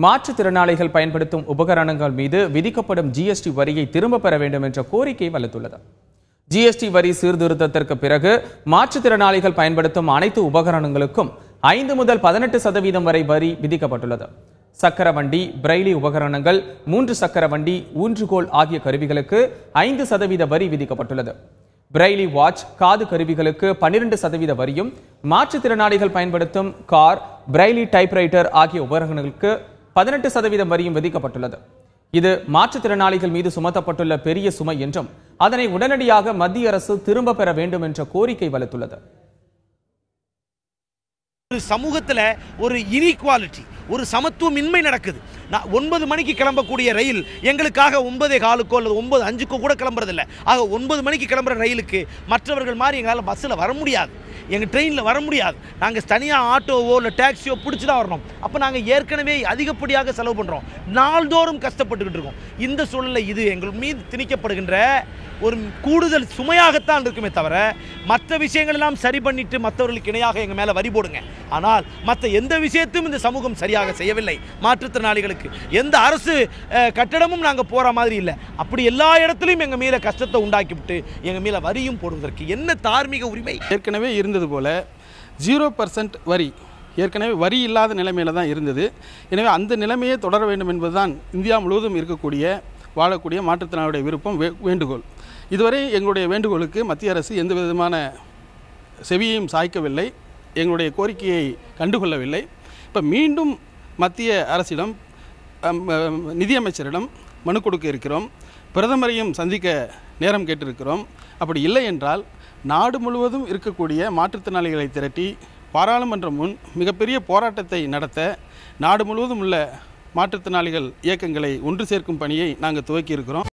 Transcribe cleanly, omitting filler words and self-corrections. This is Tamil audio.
மாற்றுத்திறனாளிகள் பயன்படுத்தும் உபகரணங்கள் மீது விதிக்கப்படும் ஜிஎஸ்டி வரியை திரும்ப பெற வேண்டும் என்ற கோரிக்கை வலுத்துள்ளது. ஜிஎஸ்டி வரி சீர்திருத்தத்திற்கு பிறகு மாற்றுத்திறனாளிகள் பயன்படுத்தும் அனைத்து உபகரணங்களுக்கும் 5 முதல் 18% வரை வரி விதிக்கப்பட்டுள்ளது. சக்கர வண்டி, பிரெய்லி உபகரணங்கள், 3 சக்கர வண்டி, ஊன்றுகோல் ஆகிய கருவிகளுக்கு 5% வரி விதிக்கப்பட்டுள்ளது. பிரெய்லி வாட்ச், காது கருவிகளுக்கு 12% வரியும், மாற்றுத்திறனாளிகள் பயன்படுத்தும் கார், பிரெய்லி டைப்ரைட்டர் ஆகிய உபகரணங்களுக்கு 18% வரியும் விதிக்கப்பட்டுள்ளது. இது மாற்றுத்திறனாளிகள் மீது சுமத்தப்பட்டுள்ள பெரிய சுமை என்றும் அதனை உடனடியாக மத்திய அரசு திரும்ப பெற வேண்டும் என்ற கோரிக்கை வலுத்துள்ளது. ஒரு சமூகத்தில் ஒரு இனீக்வாலிட்டி, ஒரு சமத்துவமின்மை நடக்குது. 9 மணிக்கு கிளம்பக்கூடிய ரயில் எங்களுக்காக 9:15 அல்லது 9:05 கூட கிளம்புறதில்லை. ஆக 9 மணிக்கு கிளம்புற ரயிலுக்கு மற்றவர்கள் மாதிரி எங்களால் பஸ்ஸில் வர முடியாது, எங்கள் ட்ரெயினில் வர முடியாது. நாங்கள் தனியாக ஆட்டோவோ இல்லை டாக்ஸியோ பிடிச்சி தான் வரணும். அப்போ நாங்கள் ஏற்கனவே அதிகப்படியாக செலவு பண்ணுறோம், நாள்தோறும் கஷ்டப்பட்டுக்கிட்டு இருக்கோம். இந்த சூழலில் இது எங்கள் மீது திணிக்கப்படுகின்ற ஒரு கூடுதல் சுமையாகத்தான் இருக்குமே தவிர மற்ற விஷயங்கள் எல்லாம் சரி பண்ணிட்டு மற்றவர்களுக்கு இணையாக எங்கள் மேலே வரி போடுங்க. ஆனால் மற்ற எந்த விஷயத்தையும் இந்த சமூகம் சரியாக செய்யவில்லை. மாற்றுத்திறனாளிகளுக்கு எந்த அரசு கட்டடமும் நாங்கள் போகிற மாதிரி இல்லை. அப்படி எல்லா இடத்துலையும் எங்கள் மேலே கஷ்டத்தை உண்டாக்கிவிட்டு எங்கள் மேலே வரியும் போடுவதற்கு என்ன தார்மீக உரிமை? ஏற்கனவே இருந்தது போல 0% வரி ஏற்கனவே வரி இல்லாத நிலைமையில் தான் இருந்தது. எனவே அந்த நிலைமையே தொடர வேண்டும் என்பதுதான் இந்தியா முழுவதும் இருக்கக்கூடிய வாழக்கூடிய மாற்றுத்திறனாளியுடைய விருப்பம், வேண்டுகோள். இதுவரை எங்களுடைய வேண்டுகோளுக்கு மத்திய அரசு எந்த விதமான செவியையும் சாய்க்கவில்லை, எங்களுடைய கோரிக்கையை கண்டுகொள்ளவில்லை. இப்போ மீண்டும் மத்திய அரசிடம், நிதியமைச்சரிடம் மனு கொடுக்க இருக்கிறோம். பிரதமரையும் சந்திக்க நேரம் கேட்டிருக்கிறோம். அப்படி இல்லை என்றால் நாடு முழுவதும் இருக்கக்கூடிய மாற்றுத்திறனாளிகளை திரட்டி பாராளுமன்றம் முன் மிகப்பெரிய போராட்டத்தை நடத்த நாடு முழுவதும் உள்ள மாற்றுத்திறனாளிகள் இயக்கங்களை ஒன்று சேர்க்கும் பணியை நாங்கள் துவக்கி இருக்கிறோம்.